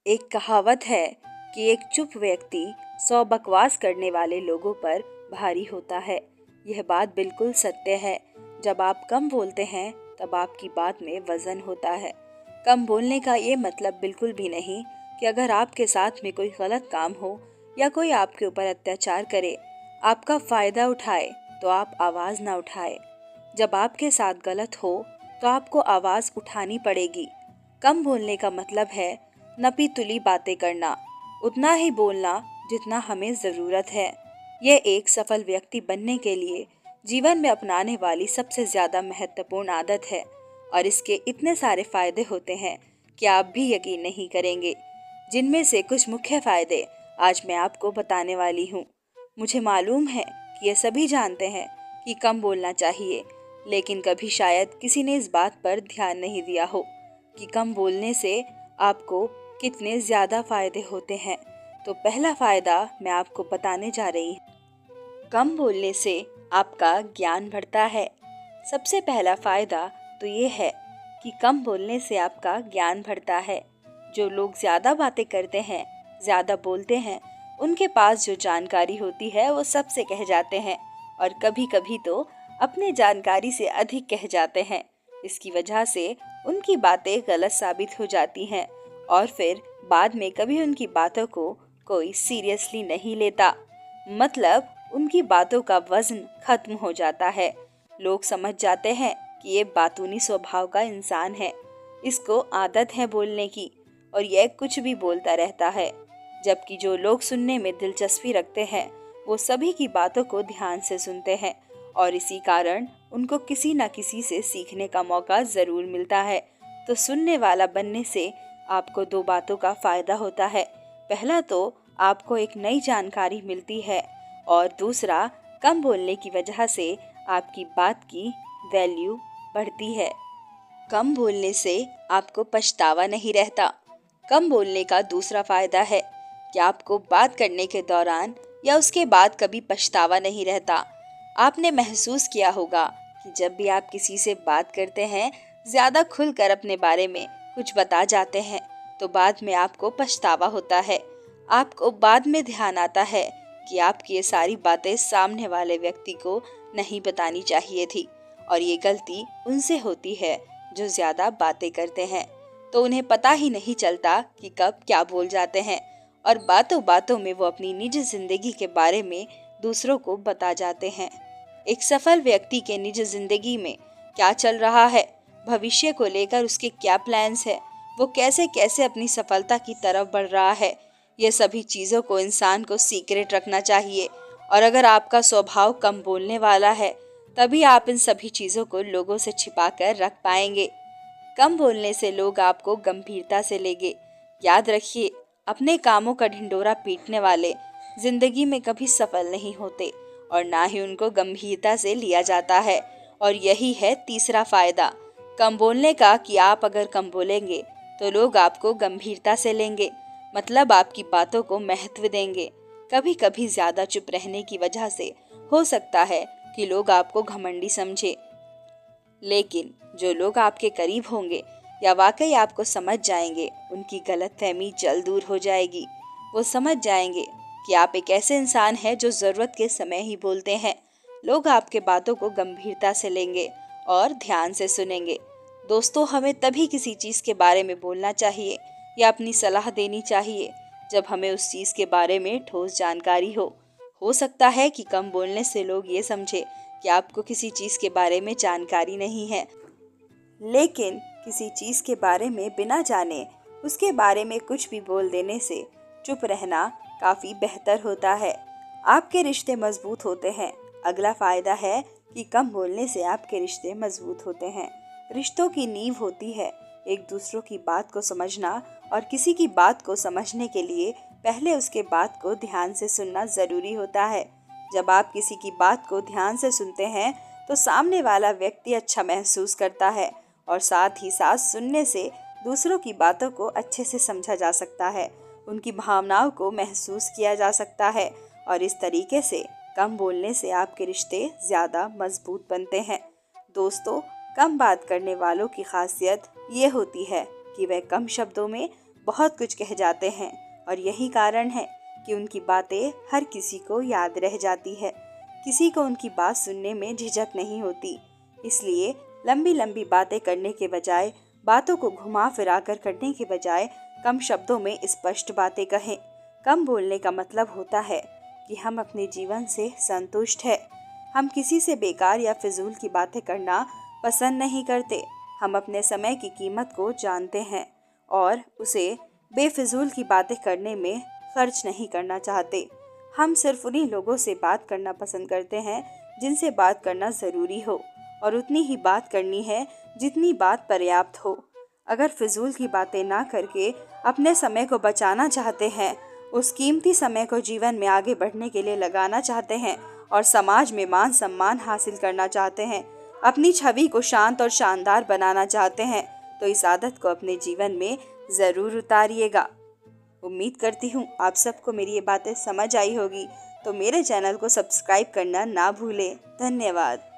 एक कहावत है कि एक चुप व्यक्ति 100 बकवास करने वाले लोगों पर भारी होता है। यह बात बिल्कुल सत्य है। जब आप कम बोलते हैं तब आपकी बात में वजन होता है। कम बोलने का ये मतलब बिल्कुल भी नहीं कि अगर आपके साथ में कोई गलत काम हो या कोई आपके ऊपर अत्याचार करे, आपका फायदा उठाए तो आप आवाज ना उठाए। जब आपके साथ गलत हो तो आपको आवाज उठानी पड़ेगी। कम बोलने का मतलब है नपी तुली बातें करना, उतना ही बोलना जितना हमें जरूरत है। यह एक सफल व्यक्ति बनने के लिए जीवन में अपनाने वाली सबसे ज्यादा महत्वपूर्ण आदत है और इसके इतने सारे फायदे होते हैं कि आप भी यकीन नहीं करेंगे। जिनमें से कुछ मुख्य फायदे आज मैं आपको बताने वाली हूँ। मुझे मालूम है कि ये सभी जानते हैं कि कम बोलना चाहिए, लेकिन कभी शायद किसी ने इस बात पर ध्यान नहीं दिया हो कि कम बोलने से आपको कितने ज्यादा फायदे होते हैं। तो पहला फायदा मैं आपको बताने जा रही हूँ। कम बोलने से आपका ज्ञान बढ़ता है। सबसे पहला फायदा तो ये है कि कम बोलने से आपका ज्ञान बढ़ता है। जो लोग ज्यादा बातें करते हैं, ज्यादा बोलते हैं, उनके पास जो जानकारी होती है वो सबसे कह जाते हैं और कभी कभी तो अपने जानकारी से अधिक कह जाते हैं। इसकी वजह से उनकी बातें गलत साबित हो जाती हैं और फिर बाद में कभी उनकी बातों को कोई सीरियसली नहीं लेता। मतलब उनकी बातों का वजन खत्म हो जाता है। लोग समझ जाते हैं कि ये बातूनी स्वभाव का इंसान है, इसको आदत है बोलने की और यह कुछ भी बोलता रहता है। जबकि जो लोग सुनने में दिलचस्पी रखते हैं वो सभी की बातों को ध्यान से सुनते हैं और इसी कारण उनको किसी न किसी से सीखने का मौका जरूर मिलता है। तो सुनने वाला बनने से आपको दो बातों का फायदा होता है। पहला तो आपको एक नई जानकारी मिलती है और दूसरा कम बोलने की वजह से आपकी बात की वैल्यू बढ़ती है। कम बोलने से आपको पछतावा नहीं रहता। कम बोलने का दूसरा फायदा है कि आपको बात करने के दौरान या उसके बाद कभी पछतावा नहीं रहता। आपने महसूस किया होगा कि जब भी आप किसी से बात करते हैं, ज्यादा खुलकर अपने बारे में कुछ बता जाते हैं तो बाद में आपको पछतावा होता है। आपको बाद में ध्यान आता है कि आपकी ये सारी बातें सामने वाले व्यक्ति को नहीं बतानी चाहिए थी और ये गलती उनसे होती है जो ज्यादा बातें करते हैं। तो उन्हें पता ही नहीं चलता कि कब क्या बोल जाते हैं और बातों बातों में वो अपनी निजी जिंदगी के बारे में दूसरों को बता जाते हैं। एक सफल व्यक्ति के निजी जिंदगी में क्या चल रहा है, भविष्य को लेकर उसके क्या प्लान्स है, वो कैसे कैसे अपनी सफलता की तरफ बढ़ रहा है, ये सभी चीज़ों को इंसान को सीक्रेट रखना चाहिए। और अगर आपका स्वभाव कम बोलने वाला है तभी आप इन सभी चीज़ों को लोगों से छिपा कर रख पाएंगे। कम बोलने से लोग आपको गंभीरता से लेंगे। याद रखिए, अपने कामों का ढिंढोरा पीटने वाले जिंदगी में कभी सफल नहीं होते और ना ही उनको गंभीरता से लिया जाता है। और यही है तीसरा फायदा कम बोलने का कि आप अगर कम बोलेंगे तो लोग आपको गंभीरता से लेंगे, मतलब आपकी बातों को महत्व देंगे। कभी कभी ज्यादा चुप रहने की वजह से हो सकता है कि लोग आपको घमंडी समझे, लेकिन जो लोग आपके करीब होंगे या वाकई आपको समझ जाएंगे, उनकी गलतफहमी जल्द दूर हो जाएगी। वो समझ जाएंगे कि आप एक ऐसे इंसान हैं जो जरूरत के समय ही बोलते हैं। लोग आपके बातों को गंभीरता से लेंगे और ध्यान से सुनेंगे। दोस्तों, हमें तभी किसी चीज़ के बारे में बोलना चाहिए या अपनी सलाह देनी चाहिए जब हमें उस चीज़ के बारे में ठोस जानकारी हो सकता है कि कम बोलने से लोग ये समझे कि आपको किसी चीज़ के बारे में जानकारी नहीं है, लेकिन किसी चीज़ के बारे में बिना जाने उसके बारे में कुछ भी बोल देने से चुप रहना काफ़ी बेहतर होता है। आपके रिश्ते मजबूत होते हैं। अगला फायदा है कि कम बोलने से आपके रिश्ते मजबूत होते हैं। रिश्तों की नींव होती है एक दूसरों की बात को समझना और किसी की बात को समझने के लिए पहले उसके बात को ध्यान से सुनना जरूरी होता है। जब आप किसी की बात को ध्यान से सुनते हैं तो सामने वाला व्यक्ति अच्छा महसूस करता है और साथ ही साथ सुनने से दूसरों की बातों को अच्छे से समझा जा सकता है, उनकी भावनाओं को महसूस किया जा सकता है और इस तरीके से कम बोलने से आपके रिश्ते ज़्यादा मजबूत बनते हैं। दोस्तों, कम बात करने वालों की खासियत ये होती है कि वह कम शब्दों में बहुत कुछ कह जाते हैं और यही कारण है कि उनकी बातें हर किसी को याद रह जाती है। किसी को उनकी बात सुनने में झिझक नहीं होती। इसलिए लंबी लंबी बातें करने के बजाय, बातों को घुमा फिरा कर करने के बजाय कम शब्दों में स्पष्ट बातें कहें। कम बोलने का मतलब होता है कि हम अपने जीवन से संतुष्ट है। हम किसी से बेकार या फिजूल की बातें करना पसंद नहीं करते। हम अपने समय की कीमत को जानते हैं और उसे बेफिजूल की बातें करने में खर्च नहीं करना चाहते। हम सिर्फ उन्हीं लोगों से बात करना पसंद करते हैं जिनसे बात करना ज़रूरी हो, और उतनी ही बात करनी है जितनी बात पर्याप्त हो। अगर फिजूल की बातें ना करके अपने समय को बचाना चाहते हैं, उस कीमती समय को जीवन में आगे बढ़ने के लिए लगाना चाहते हैं और समाज में मान सम्मान हासिल करना चाहते हैं, अपनी छवि को शांत और शानदार बनाना चाहते हैं, तो इस आदत को अपने जीवन में ज़रूर उतारिएगा। उम्मीद करती हूँ आप सबको मेरी ये बातें समझ आई होगी। तो मेरे चैनल को सब्सक्राइब करना ना भूलें। धन्यवाद।